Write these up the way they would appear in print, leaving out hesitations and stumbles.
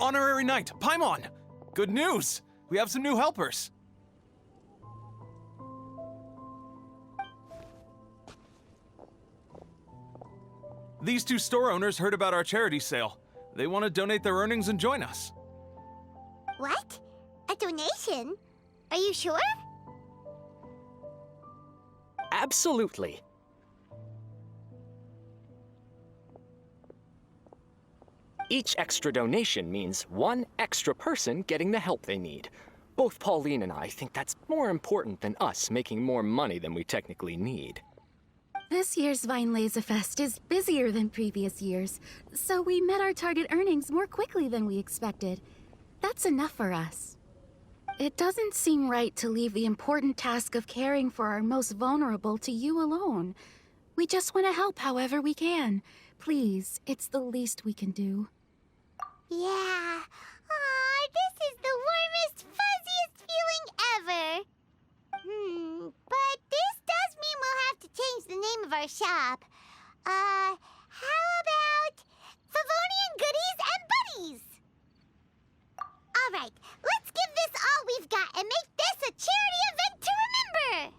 Honorary Knight, Paimon! Good news! We have some new helpers! These two store owners heard about our charity sale. They want to donate their earnings and join us. What? A donation? Are you sure? Absolutely. Each extra donation means one extra person getting the help they need. Both Pauline and I think that's more important than us making more money than we technically need. This year's Weinleise Fest is busier than previous years, so we met our target earnings more quickly than we expected. That's enough for us. It doesn't seem right to leave the important task of caring for our most vulnerable to you alone. We just want to help however we can. Please, it's the least we can do. Yeah. Aw, this is the warmest, fuzziest feeling ever. But this does mean we'll have to change the name of our shop. How about Favonian Goodies and Buddies? All right, let's give this all we've got and make this a charity event to remember.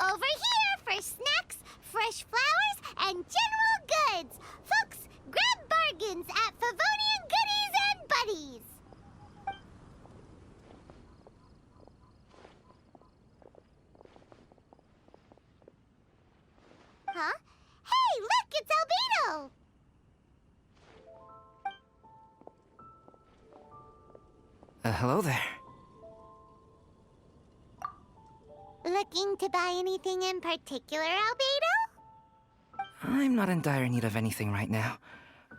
Over here for snacks, fresh flowers, and general goods. Folks, grab bargains at Favonian Goodies and Buddies. Huh? Hey, look, it's Albedo! Hello there. Looking to buy anything in particular, Albedo? I'm not in dire need of anything right now.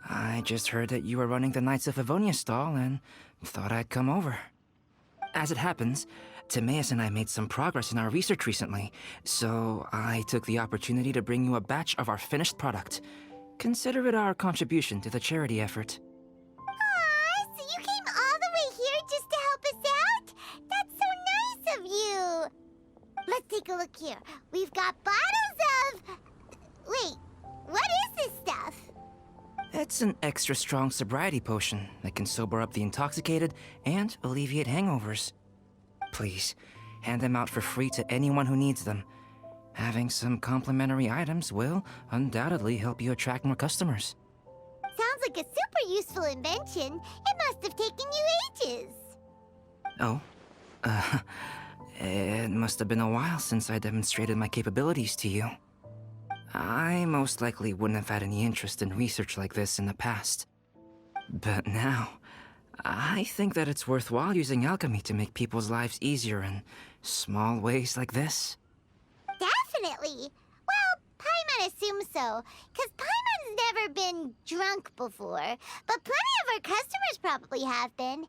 I just heard that you were running the Knights of Avonia stall and thought I'd come over. As it happens, Timaeus and I made some progress in our research recently, so I took the opportunity to bring you a batch of our finished product. Consider it our contribution to the charity effort. Aw, so you came all the way here just to help us out? That's so nice of you! Let's take a look here. We've got bottles of... Wait, what is this stuff? It's an extra strong sobriety potion that can sober up the intoxicated and alleviate hangovers. Please, hand them out for free to anyone who needs them. Having some complimentary items will undoubtedly help you attract more customers. Sounds like a super useful invention. It must have taken you ages. Oh, it must have been a while since I demonstrated my capabilities to you. I most likely wouldn't have had any interest in research like this in the past. But now, I think that it's worthwhile using alchemy to make people's lives easier in small ways like this. Definitely. Well, Paimon assumes so, because Paimon's never been drunk before, but plenty of our customers probably have been.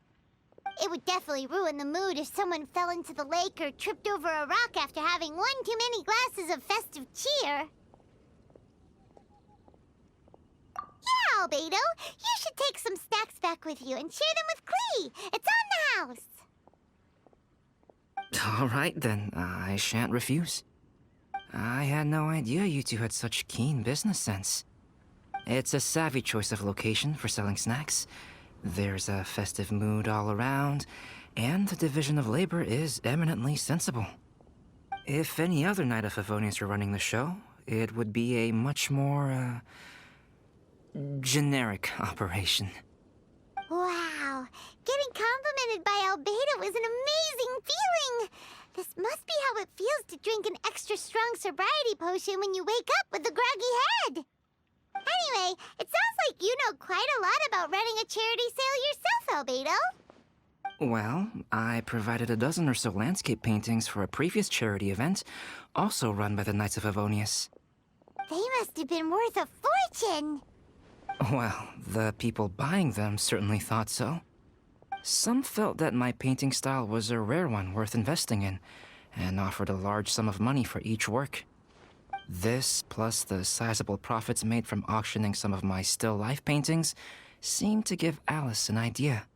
It would definitely ruin the mood if someone fell into the lake or tripped over a rock after having one too many glasses of festive cheer. Yeah, Albedo, you should take some snacks back with you and share them with Klee. It's on the house. All right then, I shan't refuse. I had no idea you two had such keen business sense. It's a savvy choice of location for selling snacks. There's a festive mood all around, and the division of labor is eminently sensible. If any other Knight of Favonius were running the show, it would be a much more, generic operation. Wow, getting complimented by Albedo was an amazing feeling. This must be how it feels to drink an extra strong sobriety potion when you wake up with a groggy head. Anyway, it sounds like you know quite a lot about running a charity sale yourself, Albedo. Well, I provided a dozen or so landscape paintings for a previous charity event, also run by the Knights of Favonius. They must have been worth a fortune. Well, the people buying them certainly thought so. Some felt that my painting style was a rare one worth investing in, and offered a large sum of money for each work. This, plus the sizable profits made from auctioning some of my still life paintings, seemed to give Alice an idea.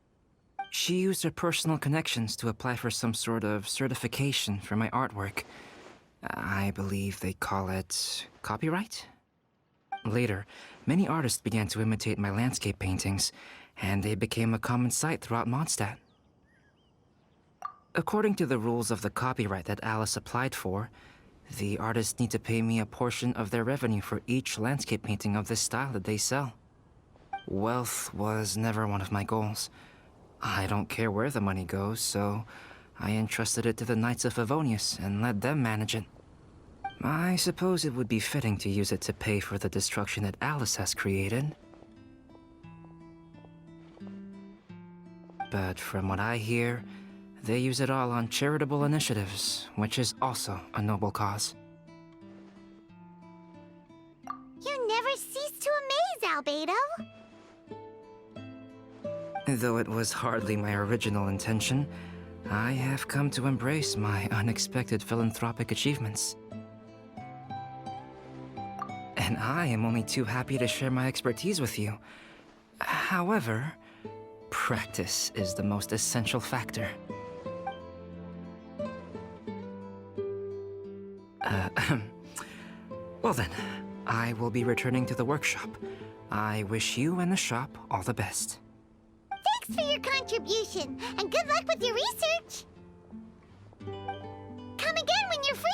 She used her personal connections to apply for some sort of certification for my artwork. I believe they call it copyright? Later, many artists began to imitate my landscape paintings, and they became a common sight throughout Mondstadt. According to the rules of the copyright that Alice applied for, the artists need to pay me a portion of their revenue for each landscape painting of this style that they sell. Wealth was never one of my goals. I don't care where the money goes, so I entrusted it to the Knights of Favonius and let them manage it. I suppose it would be fitting to use it to pay for the destruction that Alice has created. But from what I hear, they use it all on charitable initiatives, which is also a noble cause. You never cease to amaze, Albedo. Though it was hardly my original intention, I have come to embrace my unexpected philanthropic achievements. And I am only too happy to share my expertise with you. However, practice is the most essential factor. Well then, I will be returning to the workshop. I wish you and the shop all the best. Thanks for your contribution, and good luck with your research. Come again when you're free.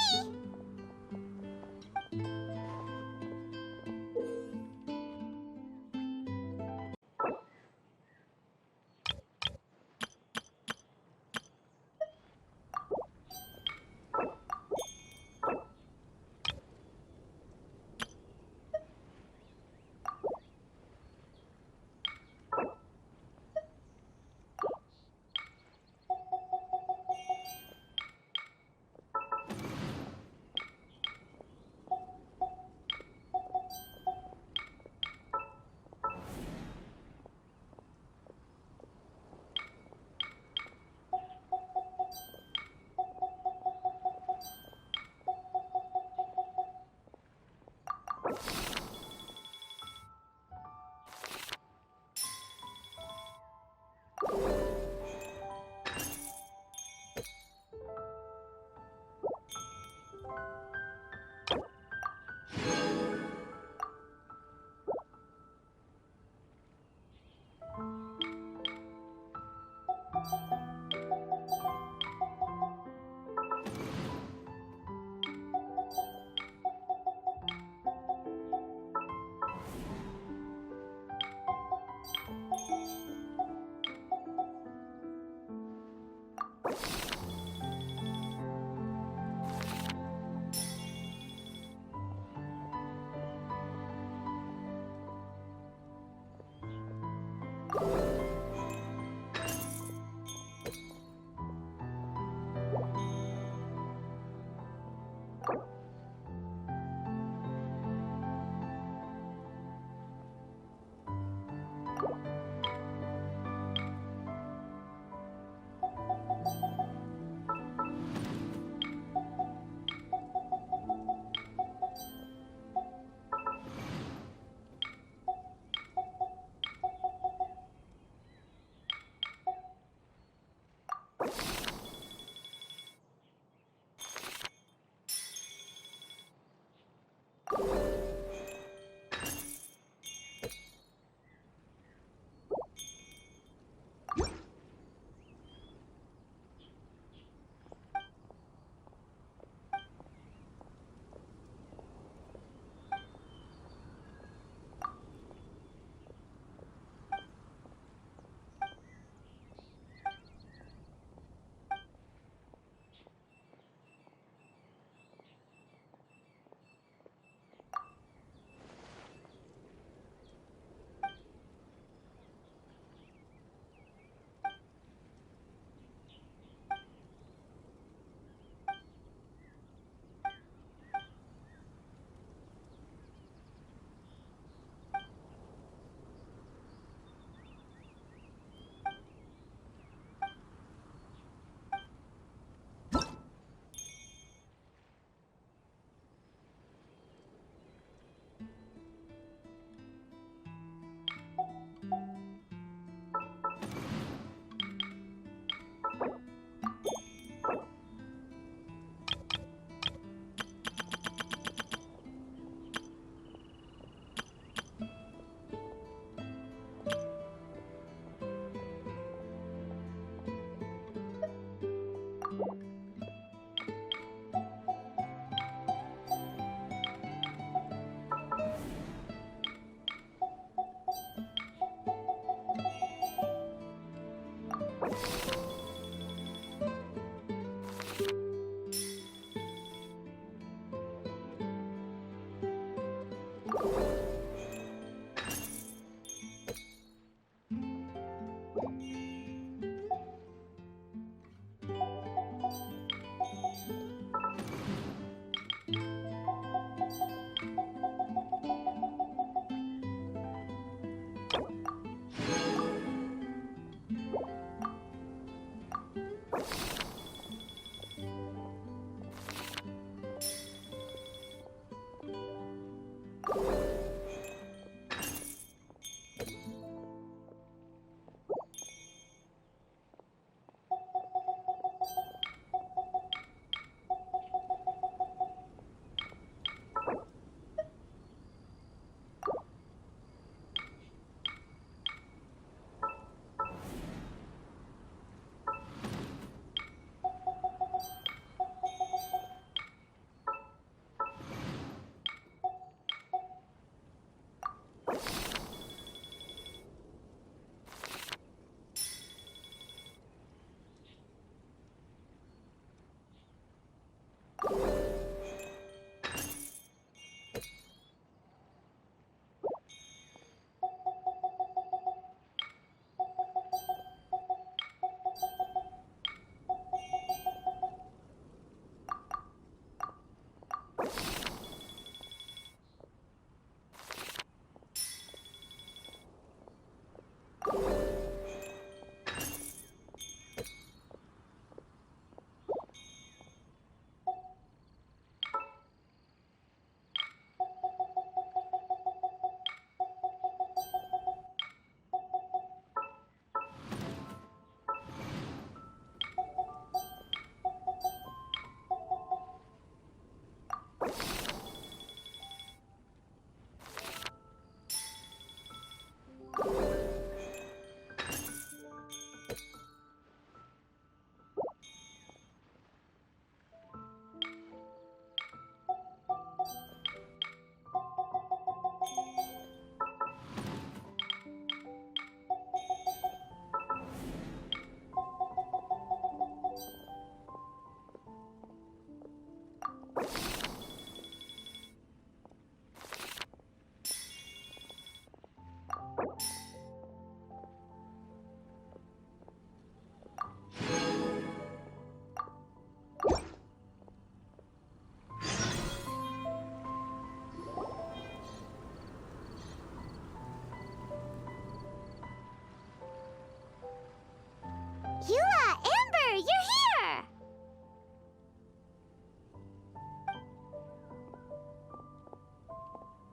Eula, Amber, you're here!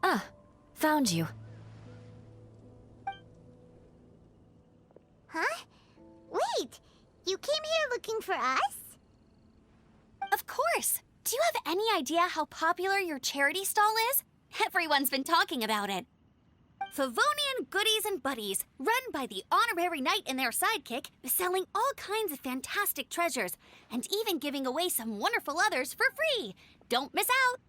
Ah, found you. Huh? Wait, you came here looking for us? Of course! Do you have any idea how popular your charity stall is? Everyone's been talking about it. Favonian Goodies and Buddies, run by the honorary knight and their sidekick, selling all kinds of fantastic treasures, and even giving away some wonderful others for free. Don't miss out!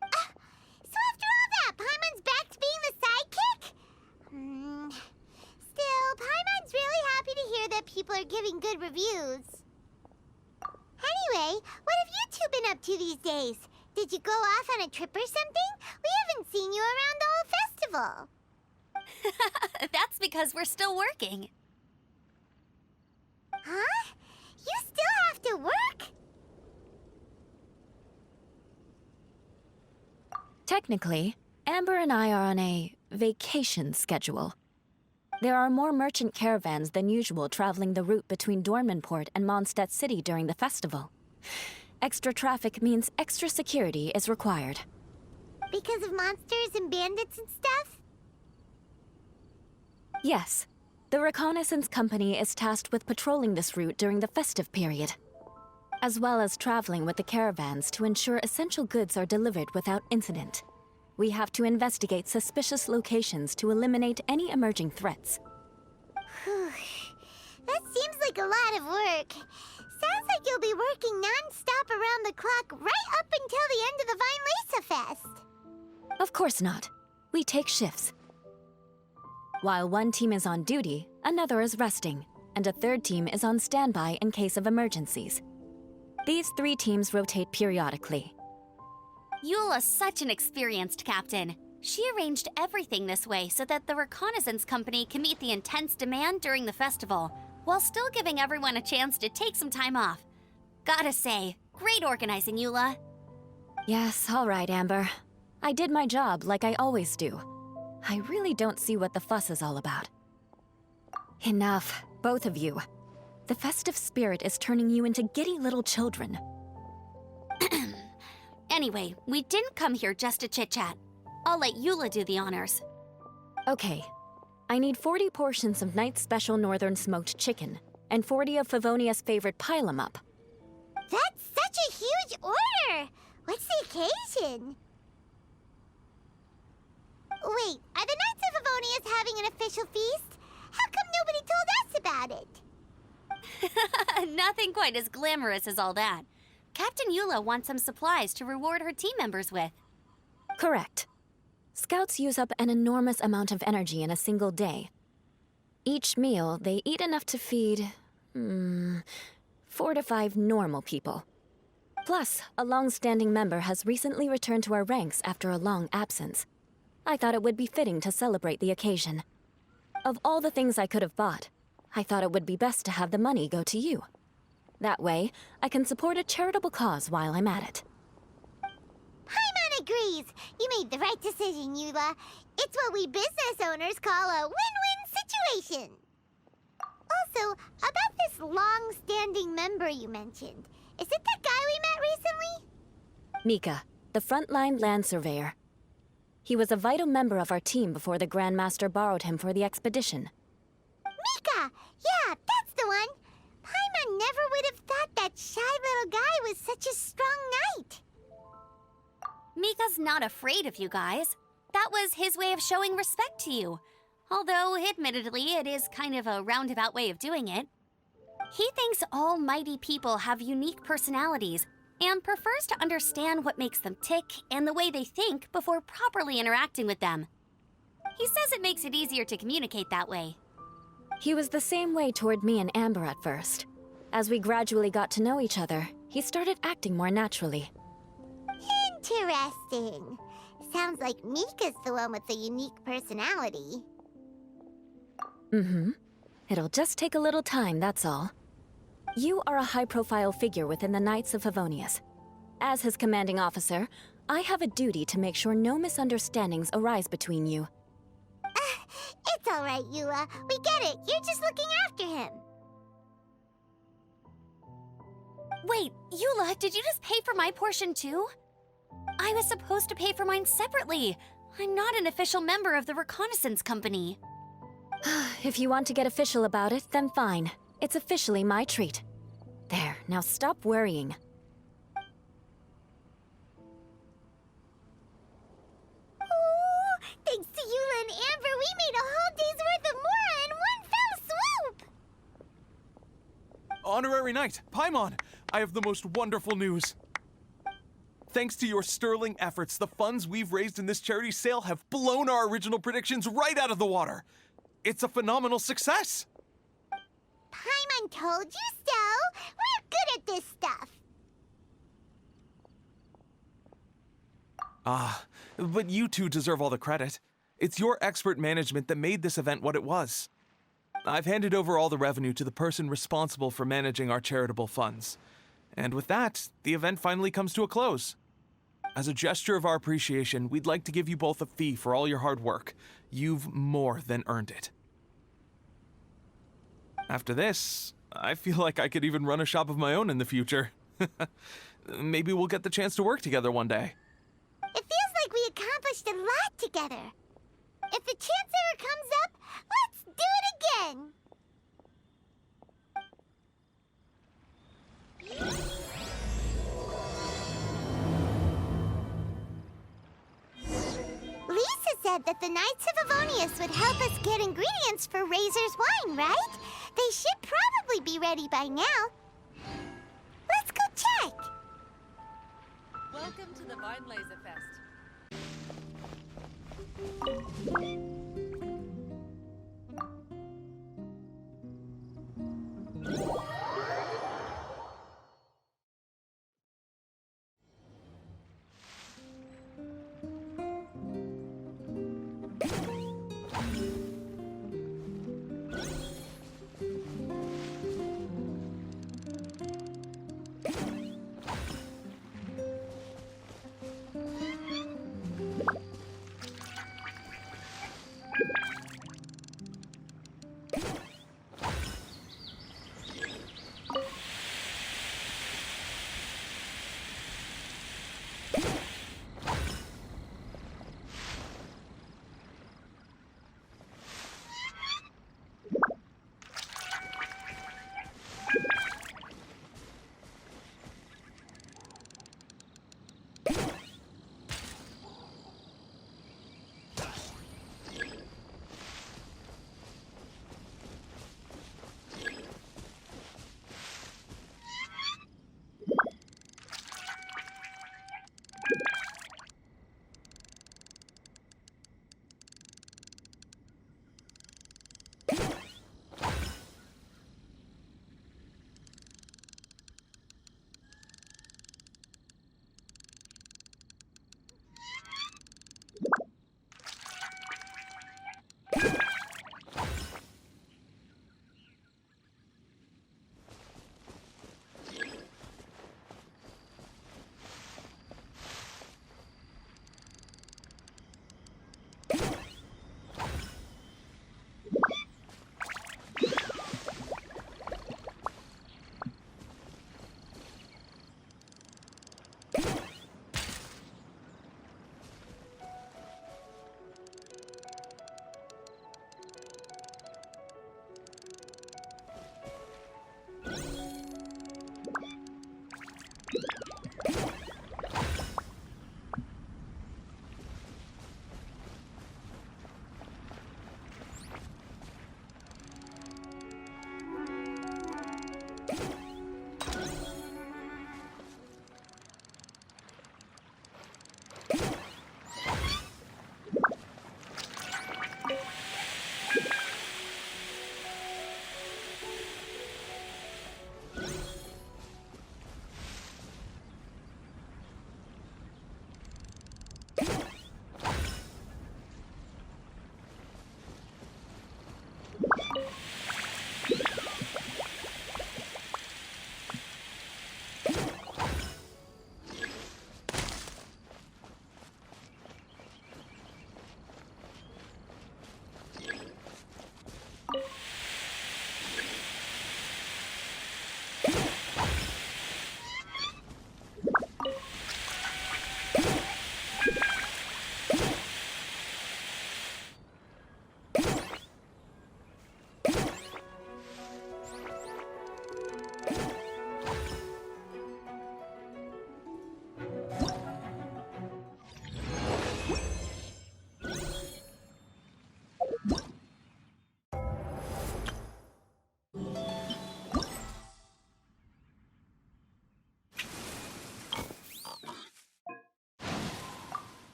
So after all that, Paimon's back to being the sidekick? Still, Paimon's really happy to hear that people are giving good reviews. Anyway, what have you two been up to these days? Did you go off on a trip or something? We haven't seen you around the whole festival. That's because we're still working. Huh? You still have to work? Technically, Amber and I are on a vacation schedule. There are more merchant caravans than usual traveling the route between Dormanport and Mondstadt City during the festival. Extra traffic means extra security is required. Because of monsters and bandits and stuff? Yes, the reconnaissance company is tasked with patrolling this route during the festive period, as well as traveling with the caravans to ensure essential goods are delivered without incident. We have to investigate suspicious locations to eliminate any emerging threats. That seems like a lot of work. Sounds like you'll be working non-stop around the clock right up until the end of the Weinleise Fest. Of course not. We take shifts. While one team is on duty, another is resting, and a third team is on standby in case of emergencies. These 3 teams rotate periodically. Eula's such an experienced captain. She arranged everything this way so that the reconnaissance company can meet the intense demand during the festival, while still giving everyone a chance to take some time off. Gotta say, great organizing, Eula. Yes, all right, Amber. I did my job like I always do. I really don't see what the fuss is all about. Enough, both of you. The festive spirit is turning you into giddy little children. Anyway, we didn't come here just to chit-chat. I'll let Eula do the honors. Okay. I need 40 portions of Night's Special Northern Smoked Chicken, and 40 of Favonia's favorite pile-em-up. That's such a huge order! What's the occasion? Wait, are the Knights of Favonius having an official feast? How come nobody told us about it? Nothing quite as glamorous as all that. Captain Eula wants some supplies to reward her team members with. Correct. Scouts use up an enormous amount of energy in a single day. Each meal, they eat enough to feed... 4 to 5 normal people. Plus, a long-standing member has recently returned to our ranks after a long absence. I thought it would be fitting to celebrate the occasion. Of all the things I could have bought, I thought it would be best to have the money go to you. That way, I can support a charitable cause while I'm at it. Paimon agrees. You made the right decision, Eula. It's what we business owners call a win-win situation. Also, about this long-standing member you mentioned, is it the guy we met recently? Mika, the frontline land surveyor. He was a vital member of our team before the Grandmaster borrowed him for the expedition. Mika! Yeah, that's the one! Paimon never would have thought that shy little guy was such a strong knight. Mika's not afraid of you guys. That was his way of showing respect to you. Although, admittedly, it is kind of a roundabout way of doing it. He thinks all mighty people have unique personalities and prefers to understand what makes them tick and the way they think before properly interacting with them. He says it makes it easier to communicate that way. He was the same way toward me and Amber at first. As we gradually got to know each other, he started acting more naturally. Interesting. Sounds like Mika's the one with the unique personality. Mm-hmm. It'll just take a little time, that's all. You are a high-profile figure within the Knights of Favonius. As his commanding officer, I have a duty to make sure no misunderstandings arise between you. It's all right, Eula. We get it. You're just looking after him. Wait, Eula, did you just pay for my portion too? I was supposed to pay for mine separately. I'm not an official member of the reconnaissance company. If you want to get official about it, then fine. It's officially my treat. There, now stop worrying. Ooh, thanks to Eula and Amber, we made a whole day's worth of Mora in one fell swoop! Honorary Knight, Paimon, I have the most wonderful news. Thanks to your sterling efforts, the funds we've raised in this charity sale have blown our original predictions right out of the water. It's a phenomenal success. Paimon told you so. We're good at this stuff. But you two deserve all the credit. It's your expert management that made this event what it was. I've handed over all the revenue to the person responsible for managing our charitable funds. And with that, the event finally comes to a close. As a gesture of our appreciation, we'd like to give you both a fee for all your hard work. You've more than earned it. After this, I feel like I could even run a shop of my own in the future. Maybe we'll get the chance to work together one day. It feels like we accomplished a lot together. If the chance ever comes up, let's do it again. Lisa said that the Knights of Avonius would help us get ingredients for Razor's wine, right? They should probably be ready by now. Let's go check. Welcome to the Weinleise Fest.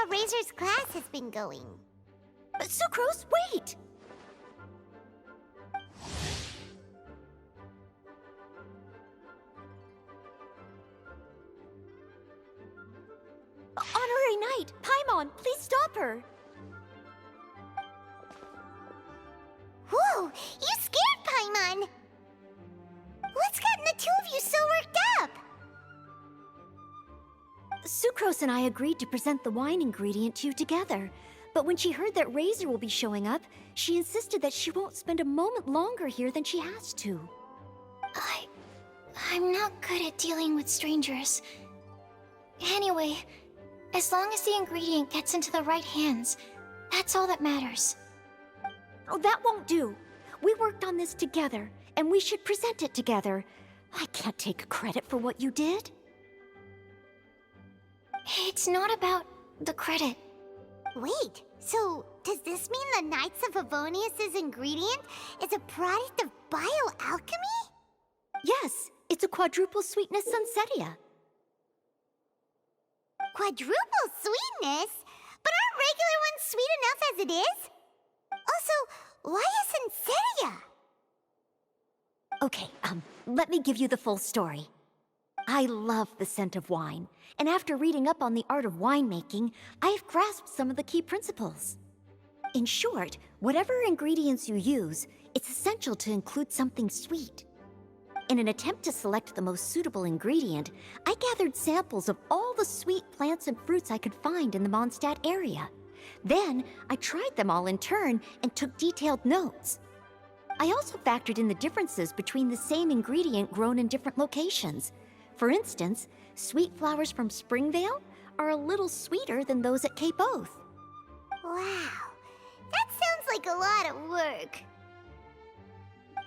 how Razor's class has been going. Sucrose, wait! Honorary Knight, Paimon, please stop her! Whoa, you scared Paimon! What's gotten the two of you so worked up? Sucrose and I agreed to present the wine ingredient to you together. But when she heard that Razor will be showing up, she insisted that she won't spend a moment longer here than she has to. I'm not good at dealing with strangers. Anyway, as long as the ingredient gets into the right hands, that's all that matters. Oh, that won't do. We worked on this together, and we should present it together. I can't take credit for what you did. It's not about the credit. Wait, so does this mean the Knights of Favonius' ingredient is a product of bioalchemy? Yes, it's a quadruple sweetness Sunsetia. Quadruple sweetness? But aren't regular ones sweet enough as it is? Also, why a Sunsetia? Okay, let me give you the full story. I love the scent of wine, and after reading up on the art of winemaking, I've grasped some of the key principles. In short, whatever ingredients you use, it's essential to include something sweet. In an attempt to select the most suitable ingredient, I gathered samples of all the sweet plants and fruits I could find in the Mondstadt area. Then, I tried them all in turn and took detailed notes. I also factored in the differences between the same ingredient grown in different locations. For instance, sweet flowers from Springvale are a little sweeter than those at Cape Oath. Wow, that sounds like a lot of work.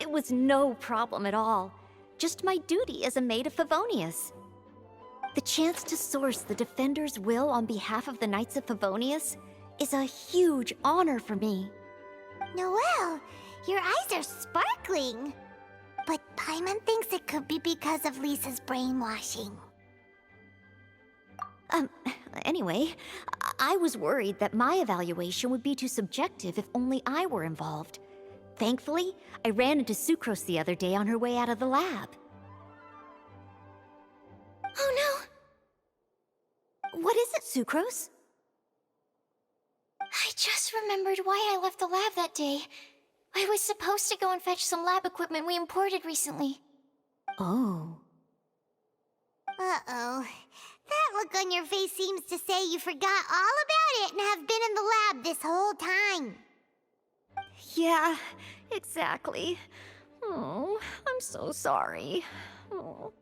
It was no problem at all. Just my duty as a maid of Favonius. The chance to source the Defender's will on behalf of the Knights of Favonius is a huge honor for me. Noelle, your eyes are sparkling. But Paimon thinks it could be because of Lisa's brainwashing. Anyway, I was worried that my evaluation would be too subjective if only I were involved. Thankfully, I ran into Sucrose the other day on her way out of the lab. Oh no! What is it, Sucrose? I just remembered why I left the lab that day. I was supposed to go and fetch some lab equipment we imported recently. Oh. Uh-oh. That look on your face seems to say you forgot all about it and have been in the lab this whole time. Yeah, exactly. Oh, I'm so sorry. Oh.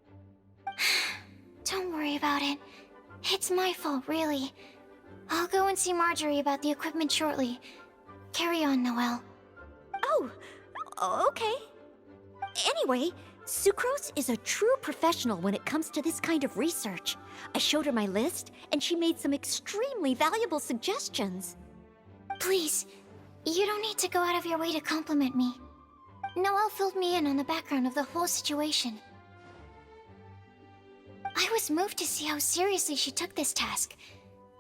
Don't worry about it. It's my fault, really. I'll go and see Marjorie about the equipment shortly. Carry on, Noelle. Oh, okay. Anyway, Sucrose is a true professional when it comes to this kind of research. I showed her my list, and she made some extremely valuable suggestions. Please, you don't need to go out of your way to compliment me. Noelle filled me in on the background of the whole situation. I was moved to see how seriously she took this task,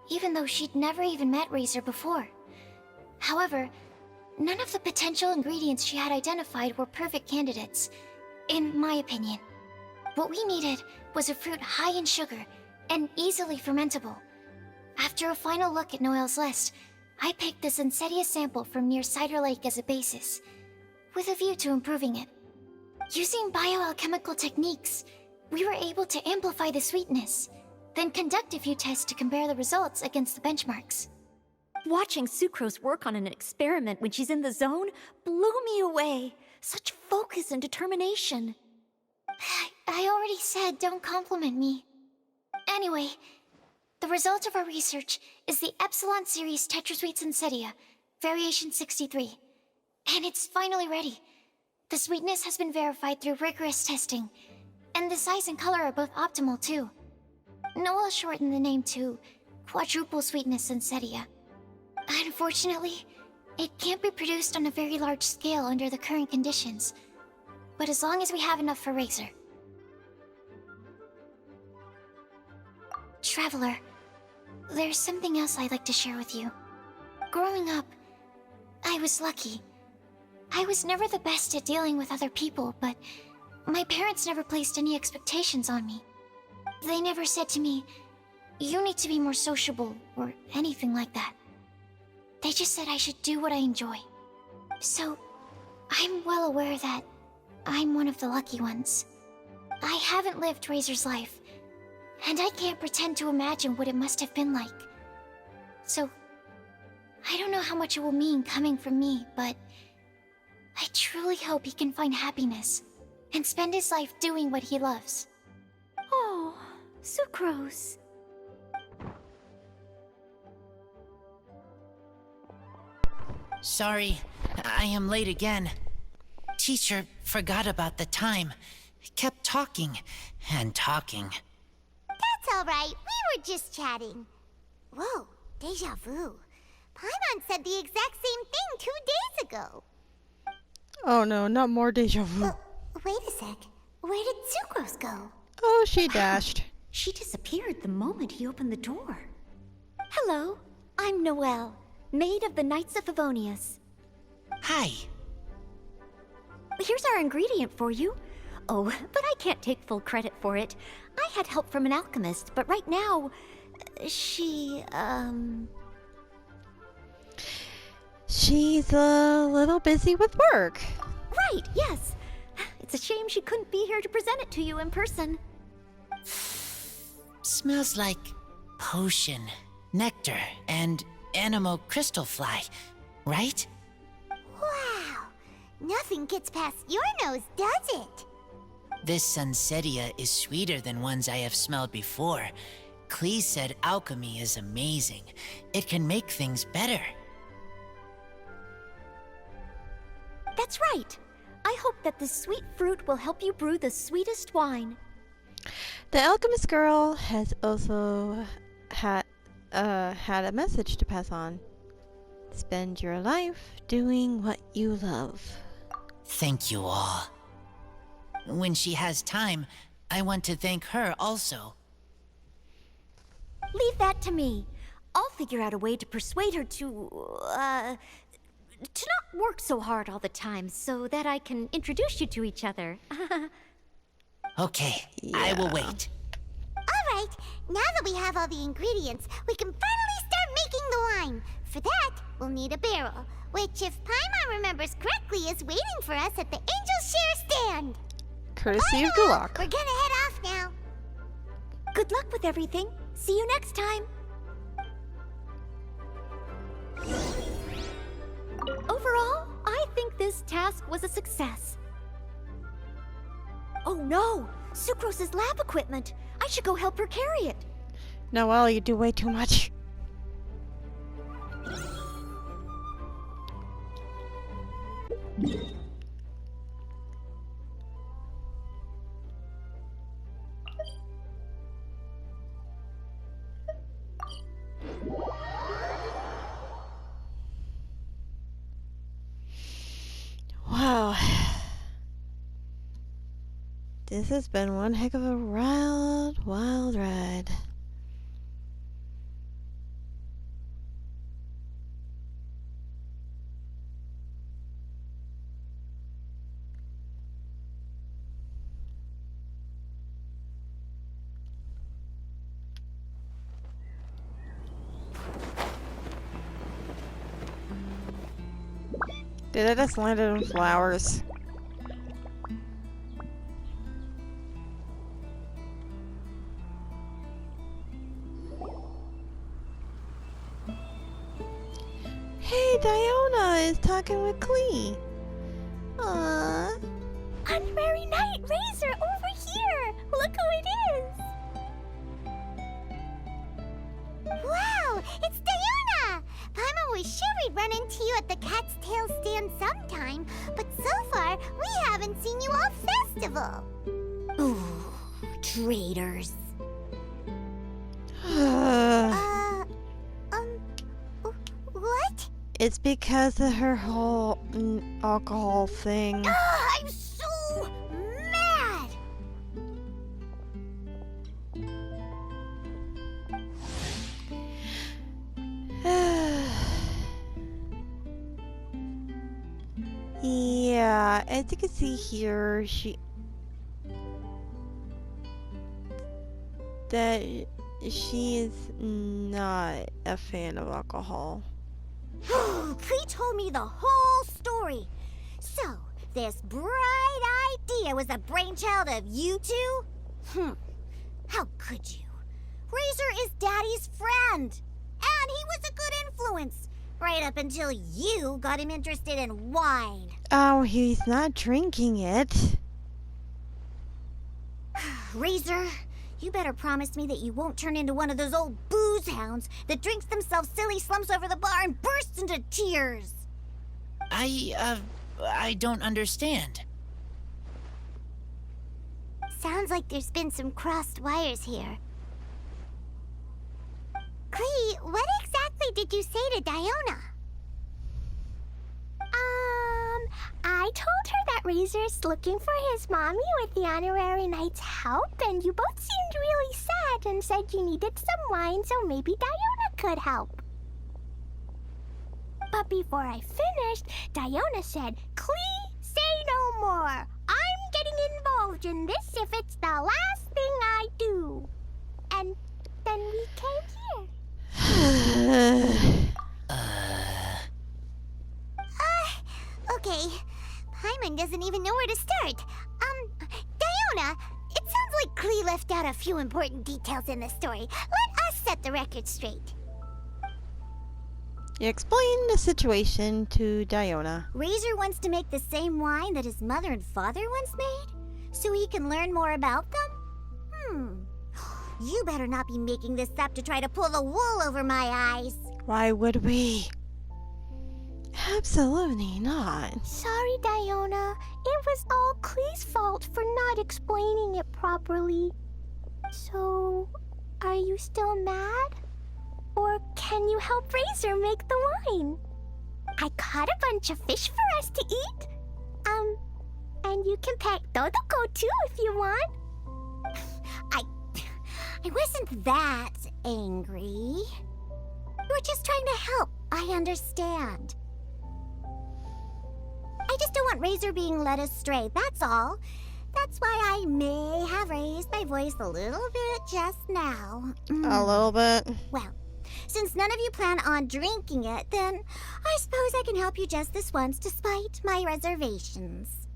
even though she'd never even met Razor before. However, none of the potential ingredients she had identified were perfect candidates, in my opinion. What we needed was a fruit high in sugar and easily fermentable. After a final look at Noelle's list, I picked the Sunsetia sample from near Cider Lake as a basis, with a view to improving it. Using bioalchemical techniques, we were able to amplify the sweetness, then conduct a few tests to compare the results against the benchmarks. Watching Sucrose work on an experiment when she's in the zone blew me away. Such focus and determination. I already said don't compliment me. Anyway, the result of our research is the Epsilon Series Tetrasweet Sunsetia, Variation 63. And it's finally ready. The sweetness has been verified through rigorous testing, and the size and color are both optimal too. Noelle shortened the name to Quadruple Sweetness Sunsetia. Unfortunately, it can't be produced on a very large scale under the current conditions. But as long as we have enough for Razor. Traveler, there's something else I'd like to share with you. Growing up, I was lucky. I was never the best at dealing with other people, but my parents never placed any expectations on me. They never said to me, "You need to be more sociable," or anything like that. They just said I should do what I enjoy. So, I'm well aware that I'm one of the lucky ones. I haven't lived Razor's life, and I can't pretend to imagine what it must have been like. So, I don't know how much it will mean coming from me, but I truly hope he can find happiness and spend his life doing what he loves. Oh, Sucrose. Sorry, I am late again. Teacher forgot about the time. Kept talking and talking. That's all right. We were just chatting. Whoa, deja vu. Paimon said the exact same thing 2 days ago. Oh no, not more deja vu. Wait a sec. Where did Sucrose go? Oh, she dashed. She disappeared the moment he opened the door. Hello, I'm Noelle, maid of the Knights of Favonius. Hi. Here's our ingredient for you. Oh, but I can't take full credit for it. I had help from an alchemist, but right now, She's a little busy with work. Right, yes. It's a shame she couldn't be here to present it to you in person. Smells like potion, nectar, and animal crystal fly, right? Wow. Nothing gets past your nose, does it? This Sunsetia is sweeter than ones I have smelled before. Clee said alchemy is amazing. It can make things better. That's right. I hope that this sweet fruit will help you brew the sweetest wine. The alchemist girl has also had a message to pass on. Spend your life doing what you love. Thank you all. When she has time, I want to thank her also. Leave that to me. I'll figure out a way to persuade her to not work so hard all the time so that I can introduce you to each other. Okay, I will wait. All right. Now that we have all the ingredients, we can finally start making the wine. For that, we'll need a barrel, which, if Paimon remembers correctly, is waiting for us at the Angel Share stand. Courtesy of Bye now. Galak. We're gonna head off now. Good luck with everything. See you next time. Overall, I think this task was a success. Oh no! Sucrose's lab equipment! I should go help her carry it. Noelle, you do way too much. Wow. This has been one heck of a wild, wild ride. Did I just landed on flowers? Hey, Diona is talking with Clee. Aww. Honorary Knight Razor over here! Look who it is! Wow, it's Diona! Paimon was sure we'd run into you at the Cat's Tail stand sometime, but so far, we haven't seen you all festival. Ooh, traitors. What? It's because of her whole alcohol thing. I'm so mad! Yeah, as you can see here, she is not a fan of alcohol. Klee told me the whole story. So, this bright idea was the brainchild of you two? How could you? Razor is Daddy's friend. And he was a good influence. Right up until you got him interested in wine. Oh, he's not drinking it. Razor, you better promise me that you won't turn into one of those old booze hounds that drinks themselves silly, slumps over the bar, and bursts into tears. I don't understand. Sounds like there's been some crossed wires here. Klee, what exactly did you say to Diona? I told her that Razor's looking for his mommy with the honorary knight's help, and you both seemed really sad and said you needed some wine, so maybe Diona could help. But before I finished, Diona said, Klee, say no more. I'm getting involved in this if it's the last thing I do. And then we came here. Okay. Paimon doesn't even know where to start. Diona, it sounds like Klee left out a few important details in the story. Let us set the record straight. You explain the situation to Diona. Razor wants to make the same wine that his mother and father once made? So he can learn more about them? You better not be making this up to try to pull the wool over my eyes. Why would we? Absolutely not. Sorry, Diona. It was all Klee's fault for not explaining it properly. So, are you still mad? Or can you help Razor make the wine? I caught a bunch of fish for us to eat. And you can pet Dodoko too if you want. I wasn't that angry. You were just trying to help. I understand. I just don't want Razor being led astray, that's all. That's why I may have raised my voice a little bit just now. A little bit. Well, since none of you plan on drinking it, then I suppose I can help you just this once despite my reservations.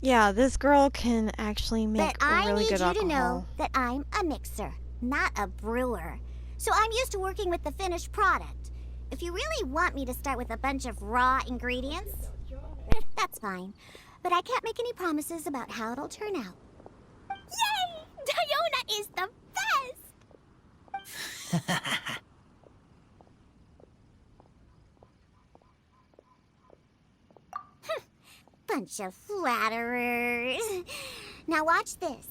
Yeah, this girl can actually make But I really need good you alcohol. to know that I'm a mixer, not a brewer. So I'm used to working with the finished product. If you really want me to start with a bunch of raw ingredients, that's fine. But I can't make any promises about how it'll turn out. Yay! Diona is the best! Bunch of flatterers. Now watch this.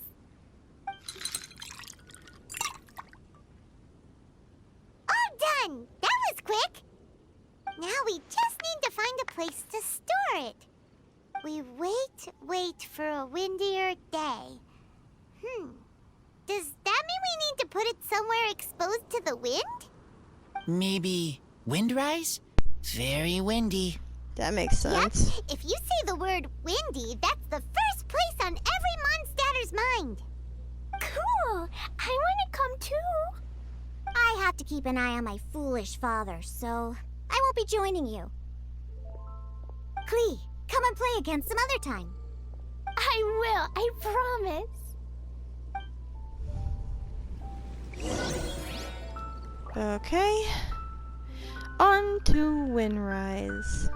All done! That was quick! Now we just need to find a place to store it. We wait for a windier day. Does that mean we need to put it somewhere exposed to the wind? Maybe Windrise? Very windy. That makes sense. Yep. If you say the word windy, that's the first place on every Mondstatter's mind. Cool. I want to come too. I have to keep an eye on my foolish father, so I won't be joining you. Klee, come and play again some other time. I will, I promise. Okay. On to Windrise.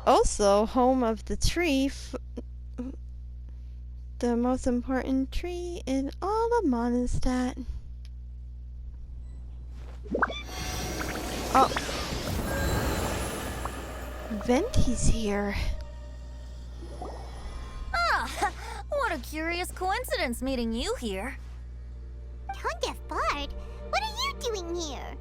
Also, home of the tree, the most important tree in all of Mondstadt. Oh. Venti's here. Ah, what a curious coincidence meeting you here. Don't get bored. What are you doing here?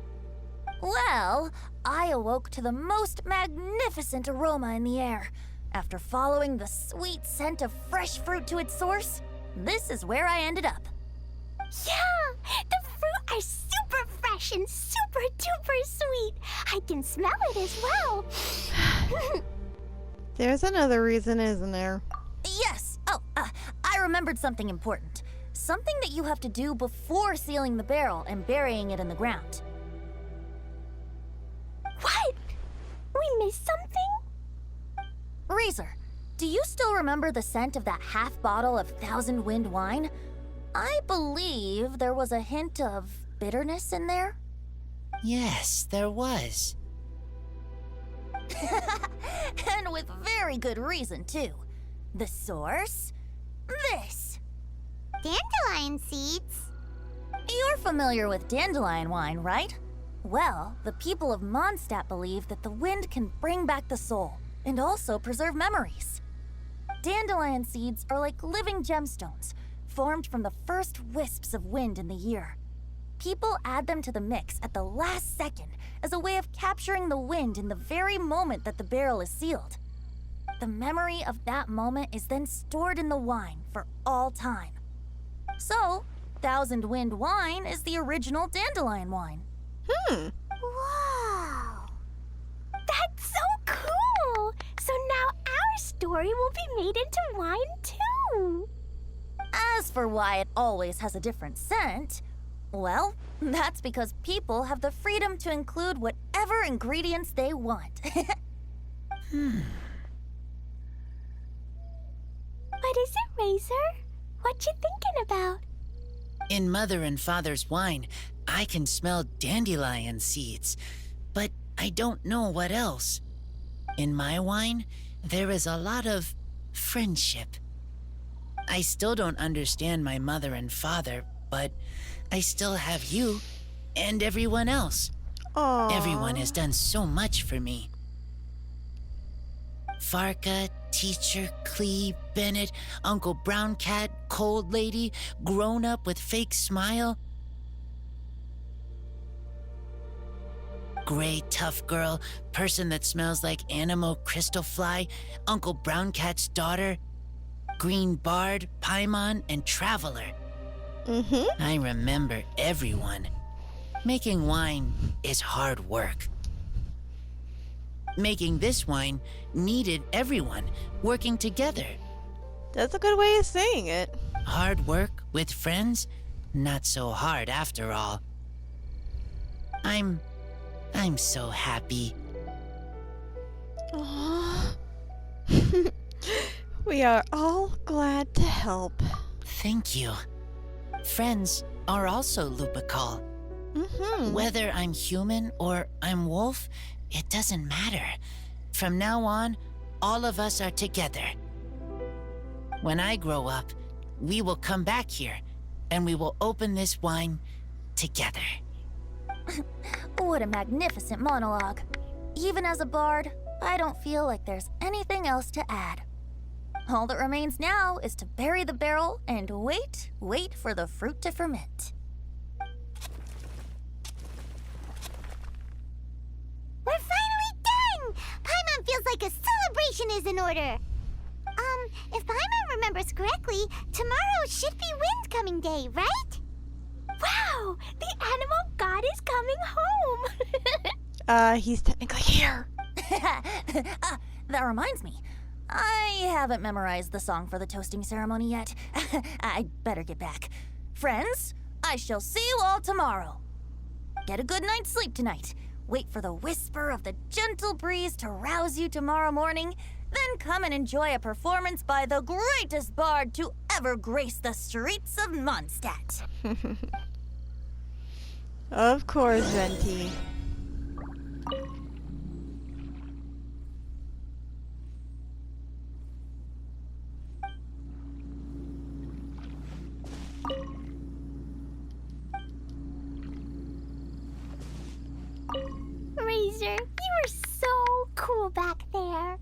Well, I awoke to the most magnificent aroma in the air. After following the sweet scent of fresh fruit to its source, this is where I ended up. Yeah, the fruit are super fresh and super duper sweet. I can smell it as well. There's another reason, isn't there? Yes. Oh, I remembered something important. Something that you have to do before sealing the barrel and burying it in the ground. What? We missed something? Razor, do you still remember the scent of that half bottle of Thousand Wind wine? I believe there was a hint of bitterness in there. Yes, there was. And with very good reason, too. The source? This. Dandelion seeds. You're familiar with dandelion wine, right? Well, the people of Mondstadt believe that the wind can bring back the soul and also preserve memories. Dandelion seeds are like living gemstones, formed from the first wisps of wind in the year. People add them to the mix at the last second as a way of capturing the wind in the very moment that the barrel is sealed. The memory of that moment is then stored in the wine for all time. So, Thousand Wind wine is the original dandelion wine. Wow. That's so cool. So now our story will be made into wine too. As for why it always has a different scent, well, that's because people have the freedom to include whatever ingredients they want. What is it, Razor? What you thinking about? In Mother and Father's wine, I can smell dandelion seeds, but I don't know what else. In my wine, there is a lot of friendship. I still don't understand my mother and father, but I still have you and everyone else. Aww. Everyone has done so much for me. Farka, Teacher, Clee, Bennett, Uncle Brown Cat, Cold Lady, Grown Up with Fake Smile, Gray Tough Girl, Person that Smells like Animo Crystal Fly, Uncle Brown Cat's Daughter, Green Bard, Paimon, and Traveler. I remember everyone. Making wine is hard work. Making this wine needed everyone working together. That's a good way of saying it. Hard work with friends? Not so hard after all. I'm so happy. Aww. We are all glad to help. Thank you. Friends are also Lupical. Whether I'm human or I'm wolf, it doesn't matter. From now on, all of us are together. When I grow up, we will come back here, and we will open this wine together. What a magnificent monologue. Even as a bard, I don't feel like there's anything else to add. All that remains now is to bury the barrel and wait for the fruit to ferment. We're finally done! Paimon feels like a celebration is in order. If Paimon remembers correctly, tomorrow should be Wind Coming Day, right? Wow! The animal god is coming home! He's technically here. That reminds me. I haven't memorized the song for the toasting ceremony yet. I'd better get back. Friends, I shall see you all tomorrow. Get a good night's sleep tonight. Wait for the whisper of the gentle breeze to rouse you tomorrow morning. Then come and enjoy a performance by the greatest bard to ever grace the streets of Mondstadt. Of course, Venti. Razor, you are so cool back there.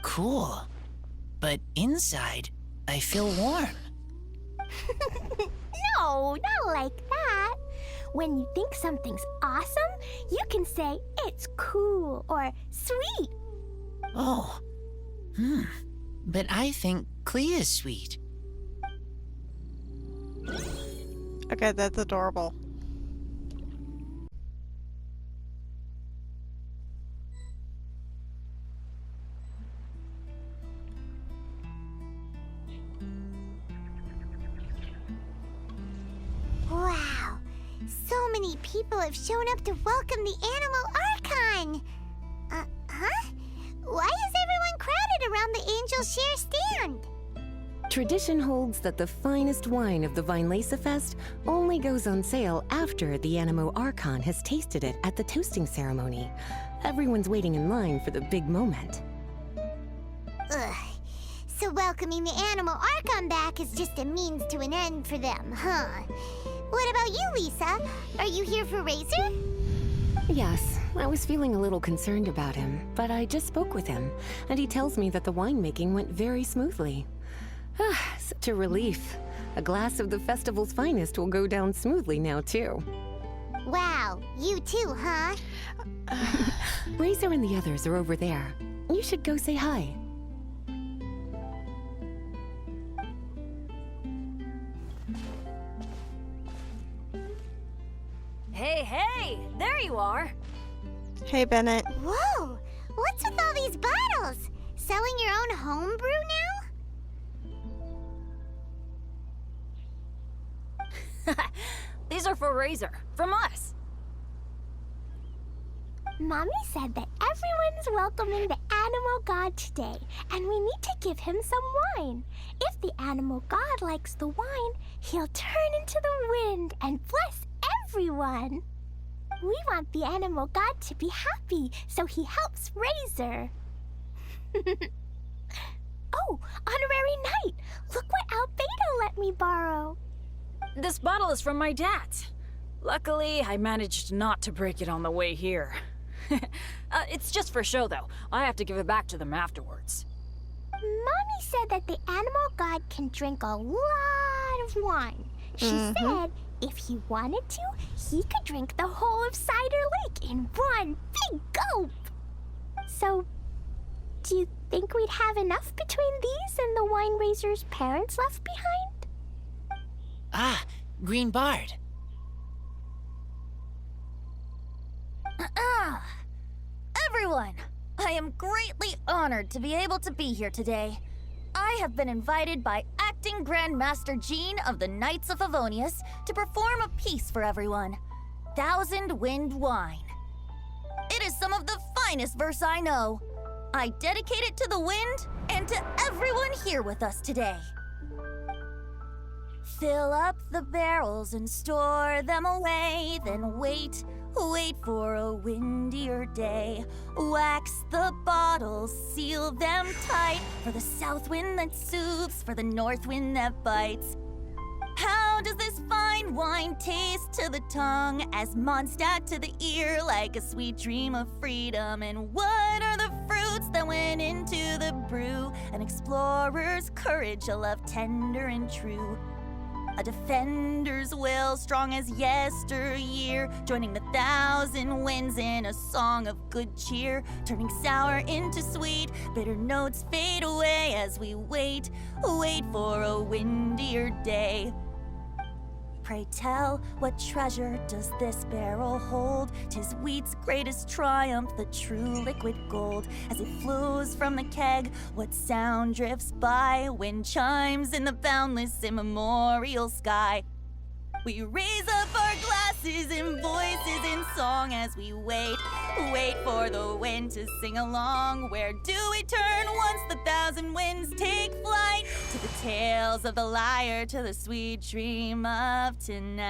Cool. But inside, I feel warm. No, not like that. When you think something's awesome, you can say it's cool or sweet. Oh, But I think Clea is sweet. Okay, that's adorable. Wow. So many people have shown up to welcome the Animal Archon. Huh? Why is everyone crowded around the Angel Share stand? Tradition holds that the finest wine of the Weinleise Fest only goes on sale after the Animo Archon has tasted it at the toasting ceremony. Everyone's waiting in line for the big moment. Ugh. So welcoming the Animal Archon back is just a means to an end for them, huh? What about you, Lisa? Are you here for Razor? Yes, I was feeling a little concerned about him, but I just spoke with him, and he tells me that the winemaking went very smoothly. Such a relief. A glass of the festival's finest will go down smoothly now, too. Wow, you too, huh? Razor and the others are over there. You should go say hi. Hey, there you are. Hey, Bennett. Whoa! What's with all these bottles? Selling your own homebrew now? These are for Razor, from us. Mommy said that everyone's welcoming the Animal God today, and we need to give him some wine. If the Animal God likes the wine, he'll turn into the wind and bless everyone. We want the Animal God to be happy, so he helps Razor. Oh, honorary knight! Look what Albedo let me borrow. This bottle is from my dad. Luckily, I managed not to break it on the way here. It's just for show, though. I have to give it back to them afterwards. Mommy said that the Animal God can drink a lot of wine. She said if he wanted to, he could drink the whole of Cider Lake in one big gulp. So, do you think we'd have enough between these and the wine raiser's parents left behind? Ah, Green Bard. Everyone, I am greatly honored to be able to be here today. I have been invited by Acting Grand Master Jean of the Knights of Favonius to perform a piece for everyone, Thousand Wind Wine. It is some of the finest verse I know. I dedicate it to the wind and to everyone here with us today. Fill up the barrels and store them away, then wait for a windier day. Wax the bottles, seal them tight, for the south wind that soothes, for the north wind that bites. How does this fine wine taste to the tongue, as Mondstadt to the ear, like a sweet dream of freedom? And what are the fruits that went into the brew? An explorer's courage, a love tender and true. A defender's will, strong as yesteryear, joining the thousand winds in a song of good cheer, turning sour into sweet, bitter notes fade away as we wait for a windier day. Pray tell, what treasure does this barrel hold? 'Tis wheat's greatest triumph, the true liquid gold. As it flows from the keg, what sound drifts by? Wind chimes in the boundless immemorial sky. We raise up our glasses and voices in song as we wait for the wind to sing along. Where do we turn once the thousand winds take flight? To the tales of the lyre, to the sweet dream of tonight.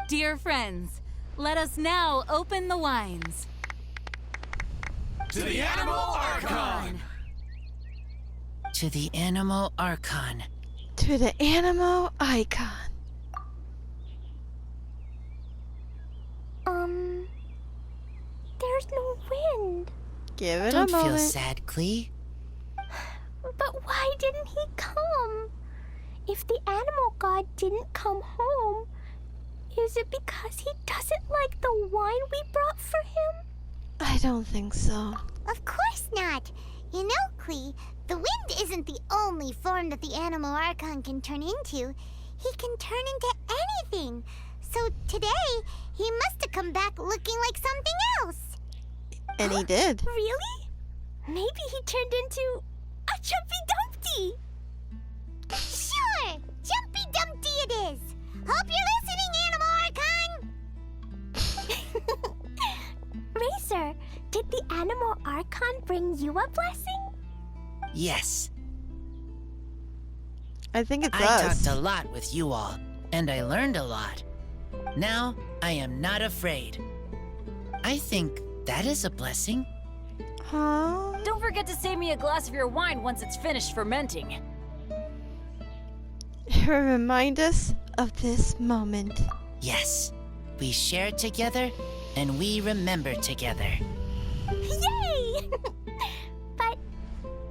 Dear friends, let us now open the wines. To the Animal Archon! To the Animo Archon. To the Animo Icon. There's no wind. Give it Don't a moment. feel sad, Clee. But why didn't he come? If the Animal God didn't come home, is it because he doesn't like the wine we brought for him? I don't think so. Of course not. not. You know, Klee, the wind isn't the only form that the Animal Archon can turn into. He can turn into anything. So today, he must have come back looking like something else. And he did. Really? Maybe he turned into a Jumpy Dumpty. Sure, Jumpy Dumpty it is. Hope you're listening, Animal Archon. Racer, did the Animal Archon bring you a blessing? Yes, I think it's I us. talked a lot with you all, and I learned a lot. Now, I am not afraid. I think that is a blessing. Huh? Don't forget to save me a glass of your wine once it's finished fermenting. Remind us of this moment. Yes, we share together, and we remember together. Yay! But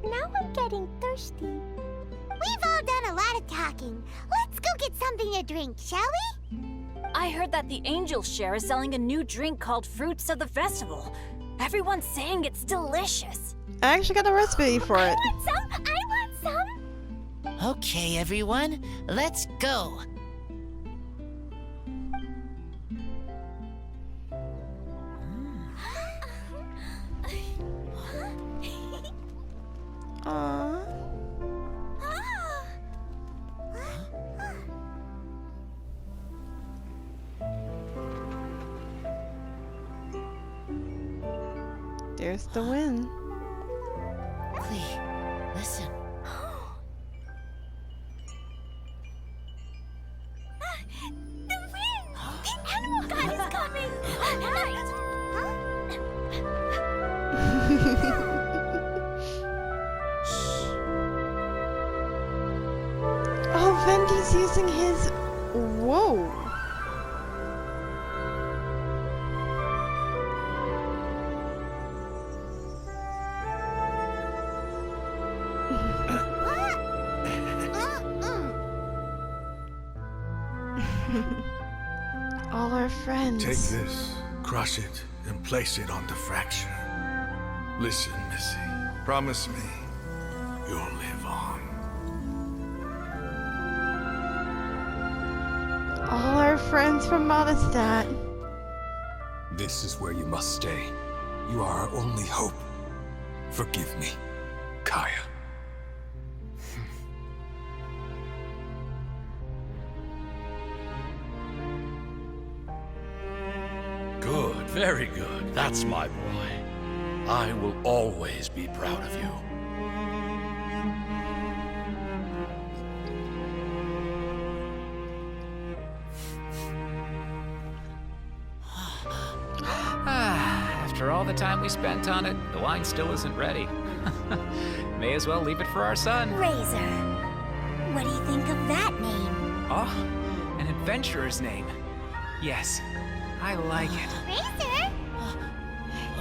now I'm getting thirsty. We've all done a lot of talking. Let's go get something to drink, shall we? I heard that the Angel Share is selling a new drink called Fruits of the Festival. Everyone's saying it's delicious. I actually got a recipe for it. I want some! Okay, everyone, let's go. Aww. There's the wind. Klee, listen. The wind! The Animal God is coming! Oh, Vendi's using his... Whoa. All our friends. Take this, crush it, and place it on the fracture. Listen, Missy, promise me you'll live on. All our friends from Modestat. This is where you must stay. You are our only hope. Forgive me, Kaya. Good, very good. That's my boy. I will always be proud of you. After all the time we spent on it, the wine still isn't ready. May as well leave it for our son. Razor, what do you think of that name? Oh, an adventurer's name. Yes, I like it. Racer?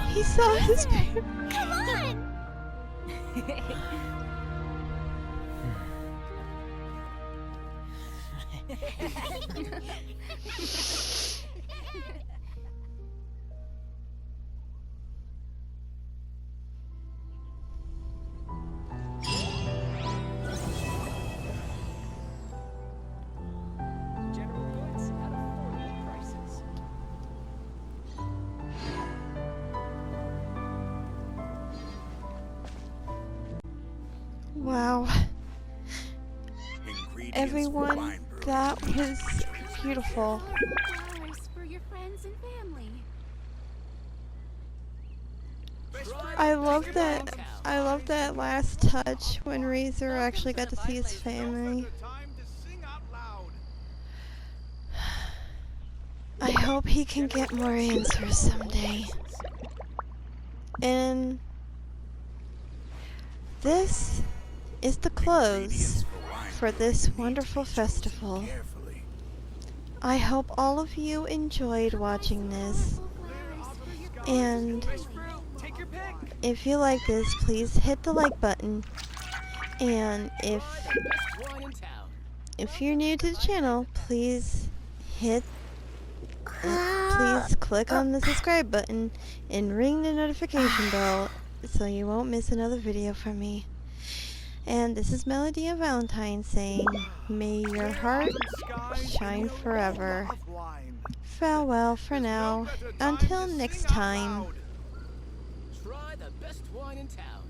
He saw his parents. Come on! General goods at affordable prices. Wow. Everyone, that was beautiful. Flowers for your friends and family. I love that last touch when Razor actually got to see his family. I hope he can get more answers someday. And this is the close for this wonderful festival. I hope all of you enjoyed watching this. And if you like this, please hit the like button. And if you're new to the channel, please click on the subscribe button and ring the notification bell so you won't miss another video from me. And this is Melody of Valentine saying, may your heart shine forever. Farewell for now. Until next time. Try the best wine in town.